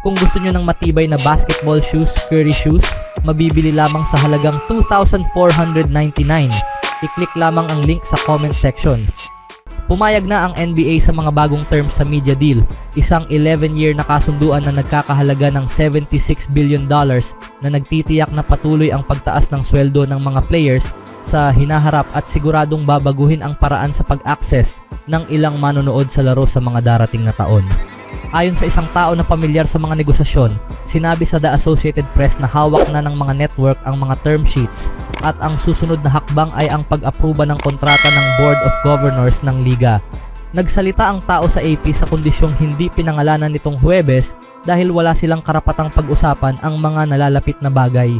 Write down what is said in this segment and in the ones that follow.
Kung gusto nyo ng matibay na basketball shoes, Curry shoes, mabibili lamang sa halagang $2,499. I-click lamang ang link sa comment section. Pumayag na ang NBA sa mga bagong terms sa media deal, isang 11-year na kasunduan na nagkakahalaga ng $76 billion na nagtitiyak na patuloy ang pagtaas ng sweldo ng mga players sa hinaharap at siguradong babaguhin ang paraan sa pag-access ng ilang manonood sa laro sa mga darating na taon. Ayon sa isang tao na pamilyar sa mga negosasyon, sinabi sa The Associated Press na hawak na ng mga network ang mga term sheets at ang susunod na hakbang ay ang pag-aproba ng kontrata ng Board of Governors ng Liga. Nagsalita ang tao sa AP sa kondisyong hindi pinangalanan nitong Huwebes dahil wala silang karapatang pag-usapan ang mga nalalapit na bagay.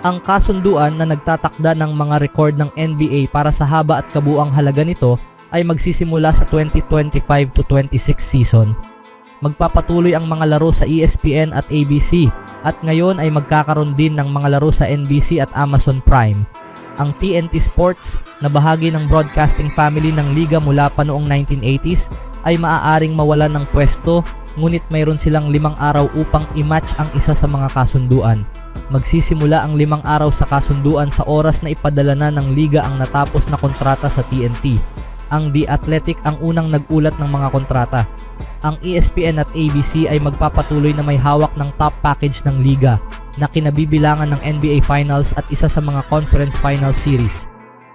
Ang kasunduan na nagtatakda ng mga record ng NBA para sa haba at kabuuang halaga nito ay magsisimula sa 2025 to 26 season. Magpapatuloy ang mga laro sa ESPN at ABC at ngayon ay magkakaroon din ng mga laro sa NBC at Amazon Prime. Ang TNT Sports na bahagi ng broadcasting family ng liga mula pa noong 1980s ay maaaring mawalan ng pwesto, ngunit mayroon silang 5 araw upang i-match ang isa sa mga kasunduan. Magsisimula ang 5 araw sa kasunduan sa oras na ipadala na ng liga ang natapos na kontrata sa TNT. Ang The Athletic ang unang nagulat ng mga kontrata. Ang ESPN at ABC ay magpapatuloy na may hawak ng top package ng liga na kinabibilangan ng NBA Finals at isa sa mga Conference Finals Series.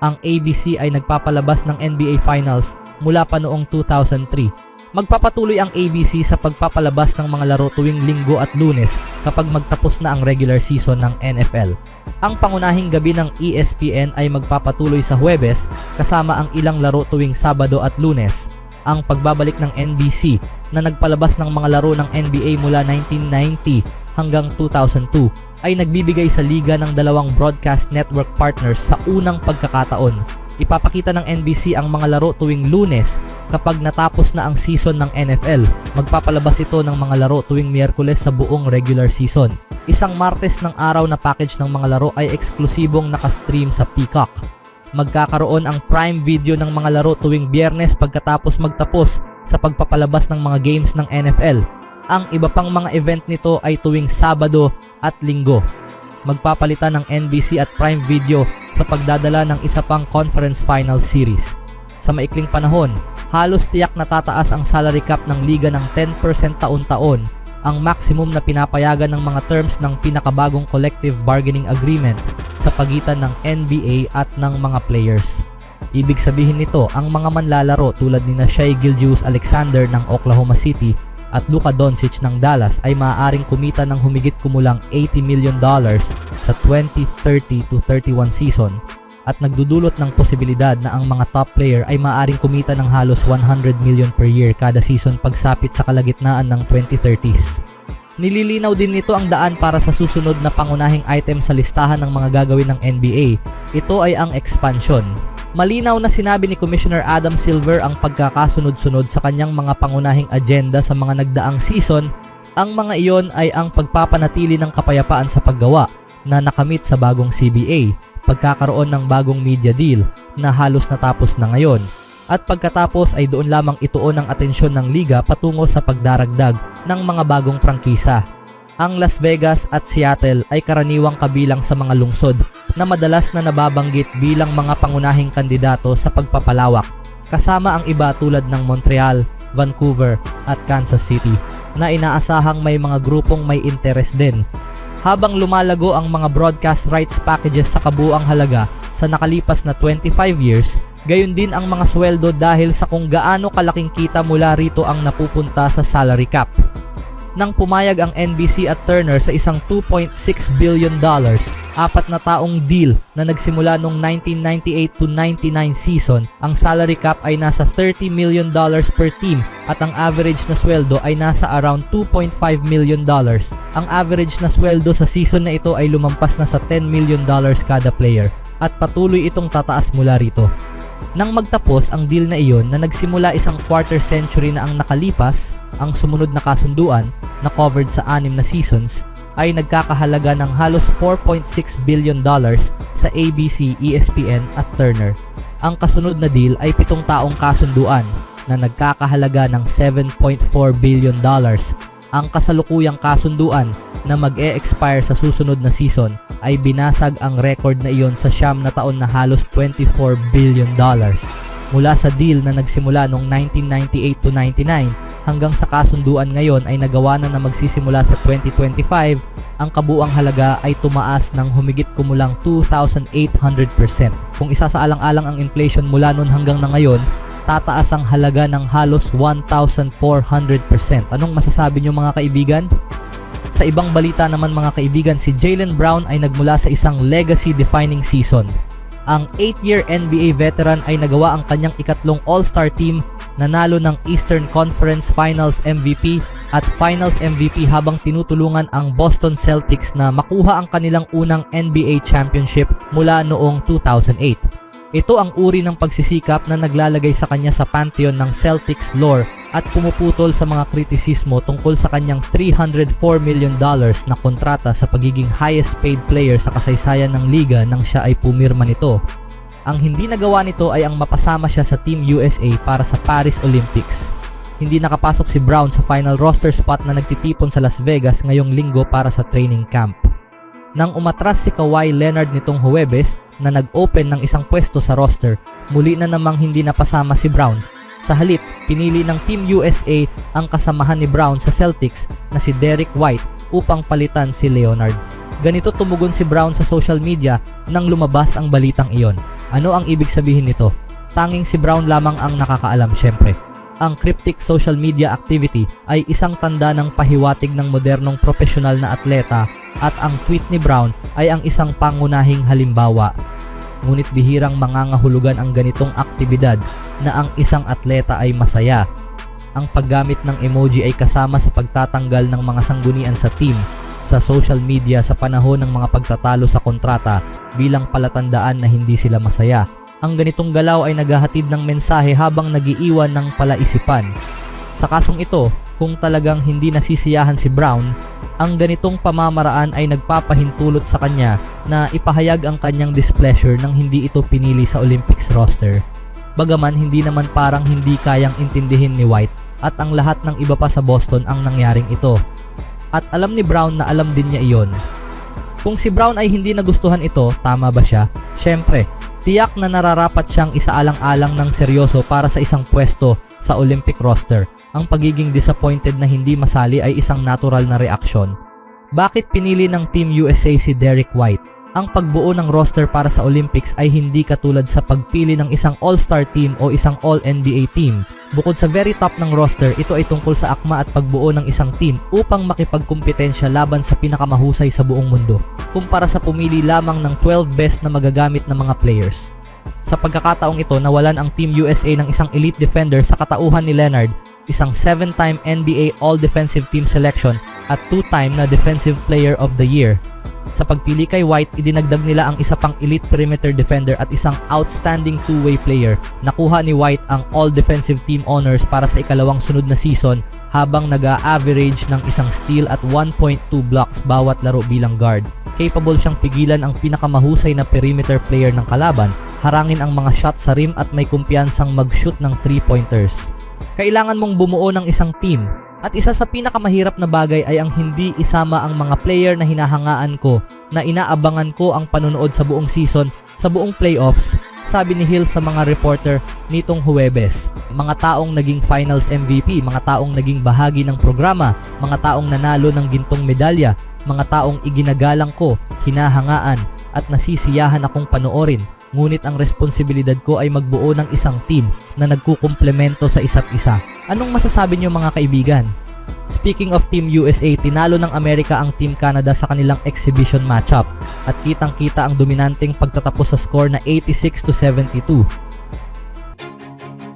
Ang ABC ay nagpapalabas ng NBA Finals mula pa noong 2003. Magpapatuloy ang ABC sa pagpapalabas ng mga laro tuwing Linggo at Lunes kapag magtapos na ang regular season ng NFL. Ang pangunahing gabi ng ESPN ay magpapatuloy sa Huwebes kasama ang ilang laro tuwing Sabado at Lunes. Ang pagbabalik ng NBC na nagpalabas ng mga laro ng NBA mula 1990 hanggang 2002 ay nagbibigay sa liga ng dalawang broadcast network partners sa unang pagkakataon. Ipapakita ng NBC ang mga laro tuwing Lunes kapag natapos na ang season ng NFL. Magpapalabas ito ng mga laro tuwing Miyerkules sa buong regular season. Isang Martes ng araw na package ng mga laro ay eksklusibong nakastream sa Peacock. Magkakaroon ang Prime Video ng mga laro tuwing Biyernes pagkatapos magtapos sa pagpapalabas ng mga games ng NFL. Ang iba pang mga event nito ay tuwing Sabado at Linggo. Magpapalitan ng NBC at Prime Video sa pagdadala ng isa pang Conference Final Series. Sa maikling panahon, halos tiyak na tataas ang salary cap ng liga ng 10% taon-taon, ang maximum na pinapayagan ng mga terms ng pinakabagong collective bargaining agreement sa pagitan ng NBA at ng mga players. Ibig sabihin nito, ang mga manlalaro tulad ni Shai Gilgeous-Alexander ng Oklahoma City at Luka Doncic ng Dallas ay maaaring kumita ng humigit kumulang $80 million sa 2030 to 31 season at nagdudulot ng posibilidad na ang mga top player ay maaaring kumita ng halos $100 million per year kada season pagsapit sa kalagitnaan ng 2030s. Nililinaw din nito ang daan para sa susunod na pangunahing item sa listahan ng mga gagawin ng NBA. Ito ay ang expansion. Malinaw na sinabi ni Commissioner Adam Silver ang pagkakasunod-sunod sa kanyang mga pangunahing agenda sa mga nagdaang season. Ang mga iyon ay ang pagpapanatili ng kapayapaan sa paggawa na nakamit sa bagong CBA, pagkakaroon ng bagong media deal na halos natapos na ngayon, at pagkatapos ay doon lamang ituon ang atensyon ng liga patungo sa pagdaragdag ng mga bagong prangkisa. Ang Las Vegas at Seattle ay karaniwang kabilang sa mga lungsod na madalas na nababanggit bilang mga pangunahing kandidato sa pagpapalawak, kasama ang iba tulad ng Montreal, Vancouver at Kansas City na inaasahang may mga grupong may interes din. Habang lumalago ang mga broadcast rights packages sa kabuuang halaga sa nakalipas na 25 years, gayon din ang mga sweldo dahil sa kung gaano kalaking kita mula rito ang napupunta sa salary cap. Nang pumayag ang NBC at Turner sa isang $2.6 billion, 4 na taong deal na nagsimula noong 1998 to 99 season, ang salary cap ay nasa $30 million per team at ang average na sweldo ay nasa around $2.5 million. Ang average na sweldo sa season na ito ay lumampas na sa $10 million kada player at patuloy itong tataas mula rito. Nang magtapos ang deal na iyon na nagsimula isang quarter century na ang nakalipas, ang sumunod na kasunduan na covered sa 6 na seasons ay nagkakahalaga ng halos $4.6 billion sa ABC, ESPN at Turner. Ang kasunod na deal ay 7 taong kasunduan na nagkakahalaga ng $7.4 billion Ang kasalukuyang kasunduan na mag-e-expire sa susunod na season ay binasag ang record na iyon sa 9 na taon na halos $24 billion. Mula sa deal na nagsimula noong 1998 to 99 hanggang sa kasunduan ngayon ay nagawa na magsisimula sa 2025, ang kabuuang halaga ay tumaas ng humigit kumulang 2,800%. Kung isasaalang-alang ang inflation mula noon hanggang na ngayon, tataas ang halaga ng halos 1,400%. Anong masasabi niyo mga kaibigan? Sa ibang balita naman mga kaibigan, si Jaylen Brown ay nagmula sa isang legacy-defining season. Ang 8-year NBA veteran ay nagawa ang kanyang ikatlong All-Star team, nanalo ng Eastern Conference Finals MVP at Finals MVP habang tinutulungan ang Boston Celtics na makuha ang kanilang unang NBA championship mula noong 2008. Ito ang uri ng pagsisikap na naglalagay sa kanya sa pantheon ng Celtics lore at pumuputol sa mga kritisismo tungkol sa kanyang $304 million na kontrata sa pagiging highest paid player sa kasaysayan ng liga nang siya ay pumirma nito. Ang hindi nagawa nito ay ang mapasama siya sa Team USA para sa Paris Olympics. Hindi nakapasok si Brown sa final roster spot na nagtitipon sa Las Vegas ngayong linggo para sa training camp. Nang umatras si Kawhi Leonard nitong Huwebes na nag-open ng isang pwesto sa roster, muli na namang hindi napasama si Brown. Sa halip, pinili ng Team USA ang kasamahan ni Brown sa Celtics na si Derek White upang palitan si Leonard. Ganito tumugon si Brown sa social media nang lumabas ang balitang iyon. Ano ang ibig sabihin nito? Tanging si Brown lamang ang nakakaalam syempre. Ang cryptic social media activity ay isang tanda ng pahiwatig ng modernong profesional na atleta at ang tweet ni Brown ay ang isang pangunahing halimbawa. Ngunit bihirang mangangahulugan ang ganitong aktibidad na ang isang atleta ay masaya. Ang paggamit ng emoji ay kasama sa pagtatanggal ng mga sanggunian sa team sa social media sa panahon ng mga pagtatalo sa kontrata bilang palatandaan na hindi sila masaya. Ang ganitong galaw ay naghahatid ng mensahe habang nagiiwan ng palaisipan. Sa kasong ito, kung talagang hindi nasisiyahan si Brown, ang ganitong pamamaraan ay nagpapahintulot sa kanya na ipahayag ang kanyang displeasure nang hindi ito pinili sa Olympics roster. Bagaman hindi naman parang hindi kayang intindihin ni White at ang lahat ng iba pa sa Boston ang nangyaring ito. At alam ni Brown na alam din niya iyon. Kung si Brown ay hindi nagustuhan ito, tama ba siya? Syempre, tiyak na nararapat siyang isaalang-alang ng seryoso para sa isang pwesto sa Olympic roster. Ang pagiging disappointed na hindi masali ay isang natural na reaksyon. Bakit pinili ng Team USA si Derek White? Ang pagbuo ng roster para sa Olympics ay hindi katulad sa pagpili ng isang All-Star team o isang All-NBA team. Bukod sa very top ng roster, ito ay tungkol sa akma at pagbuo ng isang team upang makipagkumpetensya laban sa pinakamahusay sa buong mundo, kumpara sa pumili lamang ng 12 best na magagamit ng mga players. Sa pagkakataong ito, nawalan ang Team USA ng isang elite defender sa katauhan ni Leonard, isang 7-time NBA All-Defensive Team selection at 2-time na Defensive Player of the Year. Sa pagpili kay White, idinagdag nila ang isa pang elite perimeter defender at isang outstanding two-way player. Nakuha ni White ang All-Defensive Team honors para sa ikalawang sunod na season habang nag-a-average ng isang steal at 1.2 blocks bawat laro bilang guard. Capable siyang pigilan ang pinakamahusay na perimeter player ng kalaban, harangin ang mga shot sa rim at may kumpiyansang mag-shoot ng 3-pointers. Kailangan mong bumuo ng isang team. At isa sa pinakamahirap na bagay ay ang hindi isama ang mga player na hinahangaan ko, na inaabangan ko ang panonood sa buong season, sa buong playoffs, sabi ni Hill sa mga reporter nitong Huwebes. Mga taong naging finals MVP, mga taong naging bahagi ng programa, mga taong nanalo ng gintong medalya, mga taong iginagalang ko, hinahangaan at nasisiyahan akong panoorin. Ngunit ang responsibilidad ko ay magbuo ng isang team na nagkukumplemento sa isa't isa. Anong masasabi niyo mga kaibigan? Speaking of Team USA, tinalo ng Amerika ang Team Canada sa kanilang exhibition matchup at kitang-kita ang dominanteng pagtatapos sa score na 86-72.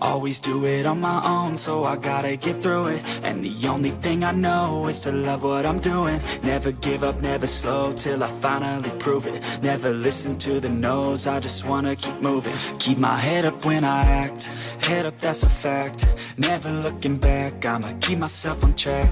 Always do it on my own, so I gotta get through it. And the only thing I know is to love what I'm doing. Never give up, never slow, till I finally prove it. Never listen to the no's, I just wanna keep moving. Keep my head up when I act, head up, that's a fact. Never looking back, I'ma keep myself on track.